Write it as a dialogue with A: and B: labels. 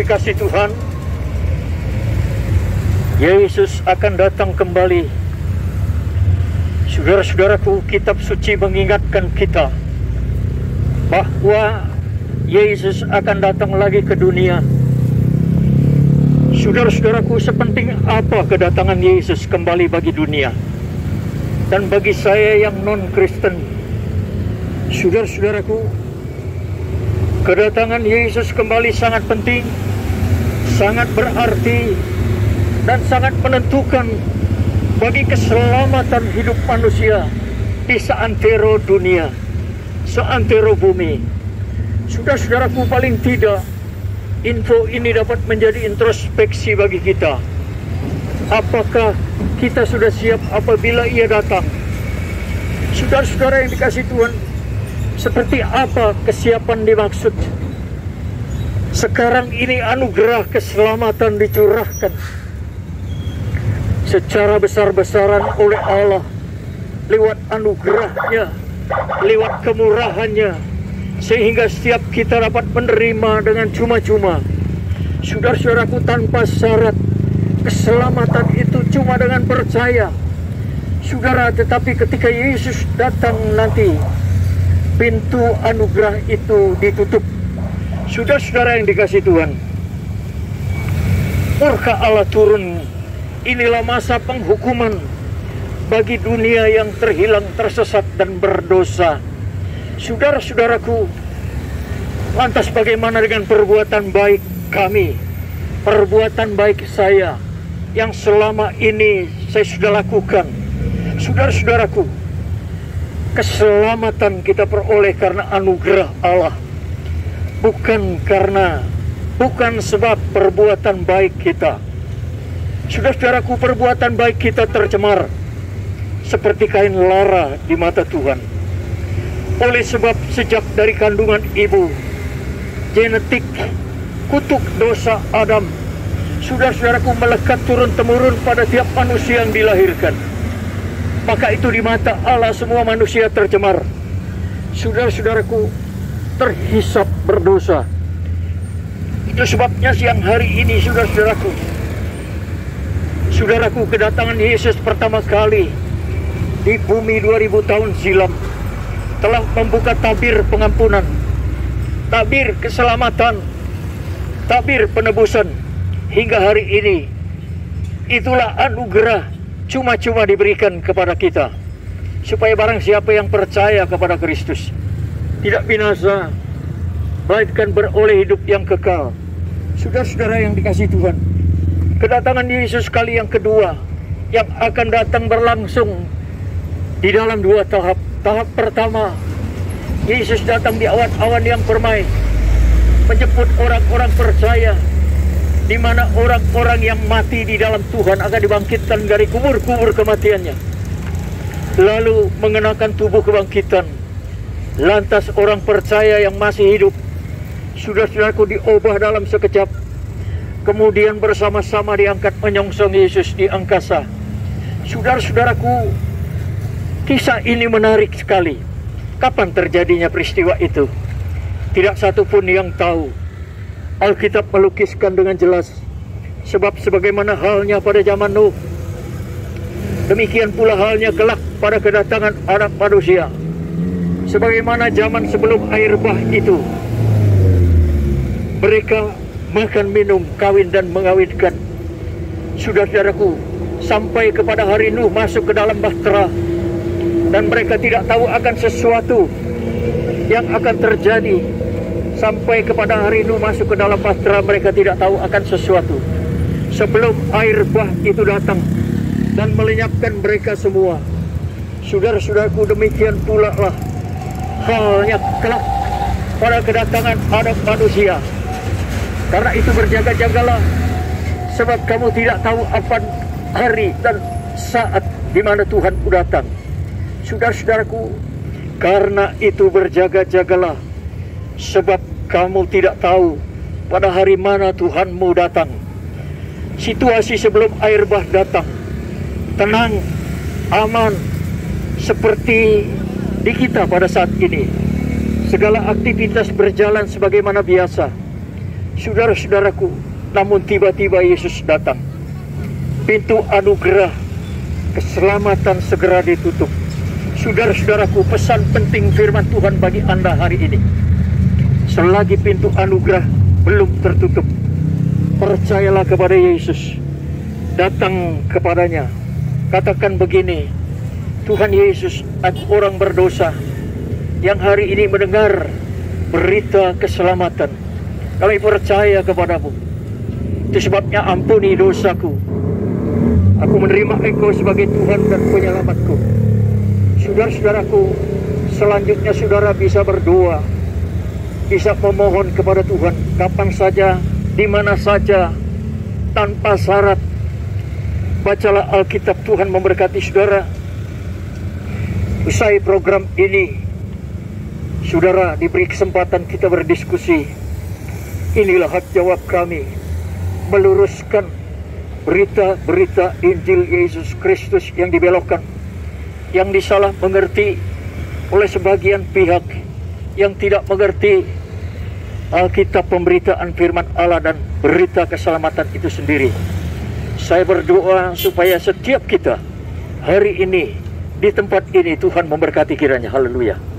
A: dikasih Tuhan, Yesus akan datang kembali. Saudara-saudaraku, kitab suci mengingatkan kita bahwa Yesus akan datang lagi ke dunia. Saudara-saudaraku, sepenting apa kedatangan Yesus kembali bagi dunia? Dan bagi saya yang non-Kristen, saudara-saudaraku, kedatangan Yesus kembali sangat penting, sangat berarti, dan sangat menentukan bagi keselamatan hidup manusia di seantero dunia, seantero bumi. Saudara-saudaraku, paling tidak info ini dapat menjadi introspeksi bagi kita. Apakah kita sudah siap apabila Ia datang? Saudara-saudara yang dikasihi Tuhan, seperti apa kesiapan dimaksud? Sekarang ini anugerah keselamatan dicurahkan secara besar-besaran oleh Allah lewat anugerahnya, lewat kemurahannya, sehingga setiap kita dapat menerima dengan cuma-cuma. Saudara-saudaraku, tanpa syarat. Keselamatan itu cuma dengan percaya. Saudara, tetapi ketika Yesus datang nanti, pintu anugerah itu ditutup. Saudara-saudara yang dikasihi Tuhan, murka Allah turun. Inilah masa penghukuman bagi dunia yang terhilang, tersesat, dan berdosa. Saudara-saudaraku, lantas bagaimana dengan perbuatan baik kami? Perbuatan baik saya yang selama ini saya sudah lakukan. Saudara-saudaraku, keselamatan kita peroleh karena anugerah Allah, bukan sebab perbuatan baik kita. Saudara-saudaraku, perbuatan baik kita tercemar seperti kain lara di mata Tuhan. Oleh sebab sejak dari kandungan ibu, genetik kutuk dosa Adam, saudara-saudaraku, melekat turun-temurun pada tiap manusia yang dilahirkan. Maka itu di mata Allah semua manusia tercemar. Saudara-saudaraku, terhisap berdosa. Itu sebabnya siang hari ini, saudaraku, kedatangan Yesus pertama kali di bumi 2000 tahun silam telah membuka tabir pengampunan, tabir keselamatan, tabir penebusan hingga hari ini. Itulah anugerah cuma-cuma diberikan kepada kita, supaya barang siapa yang percaya kepada Kristus tidak binasa, melainkan beroleh hidup yang kekal. Saudara-saudara yang dikasihi Tuhan, kedatangan Yesus kali yang kedua yang akan datang berlangsung di dalam dua tahap. Tahap pertama, Yesus datang di awan-awan yang permai, menjemput orang-orang percaya, di mana orang-orang yang mati di dalam Tuhan akan dibangkitkan dari kubur-kubur kematiannya, lalu mengenakan tubuh kebangkitan. Lantas orang percaya yang masih hidup, saudara-saudaraku, diubah dalam sekejap, kemudian bersama-sama diangkat menyongsong Yesus di angkasa. Saudara-saudaraku, kisah ini menarik sekali. Kapan terjadinya peristiwa itu? Tidak satu pun yang tahu. Alkitab melukiskan dengan jelas. Sebab sebagaimana halnya pada zaman Nuh, demikian pula halnya kelak pada kedatangan Anak Manusia. Sebagaimana zaman sebelum air bah itu, mereka makan, minum, kawin, dan mengawinkan. Saudara-saudaraku, sampai kepada hari Nuh masuk ke dalam bahtera, dan mereka tidak tahu akan sesuatu yang akan terjadi. Sampai kepada hari Nuh masuk ke dalam bahtera, mereka tidak tahu akan sesuatu sebelum air bah itu datang dan melenyapkan mereka semua. Saudara-saudaraku, demikian pula lah halnya kelak pada kedatangan Anak Manusia. Karena itu berjaga-jagalah, sebab kamu tidak tahu apa hari dan saat di mana Tuhan datang. Saudara-saudaraku, karena itu berjaga-jagalah, sebab kamu tidak tahu pada hari mana Tuhanmu datang. Situasi sebelum air bah datang tenang, aman, seperti di kita pada saat ini. Segala aktivitas berjalan sebagaimana biasa. Saudara-saudaraku, namun tiba-tiba Yesus datang. Pintu anugerah keselamatan segera ditutup. Saudara-saudaraku, pesan penting firman Tuhan bagi Anda hari ini. Selagi pintu anugerah belum tertutup, percayalah kepada Yesus. Datang kepadanya. Katakan begini, Tuhan Yesus, aku orang berdosa yang hari ini mendengar berita keselamatan. Kami percaya kepadamu. Itu sebabnya ampuni dosaku. Aku menerima Engkau sebagai Tuhan dan penyelamatku. Saudara-saudaraku, selanjutnya saudara bisa berdoa, bisa memohon kepada Tuhan kapan saja, di mana saja, tanpa syarat. Bacalah Alkitab. Tuhan memberkati saudara. Usai program ini, saudara diberi kesempatan kita berdiskusi. Inilah hak jawab kami, meluruskan berita-berita Injil Yesus Kristus yang dibelokkan, yang disalah mengerti oleh sebagian pihak yang tidak mengerti Alkitab, pemberitaan firman Allah dan berita keselamatan itu sendiri. Saya berdoa supaya setiap kita hari ini di tempat ini Tuhan memberkati kiranya. Haleluya.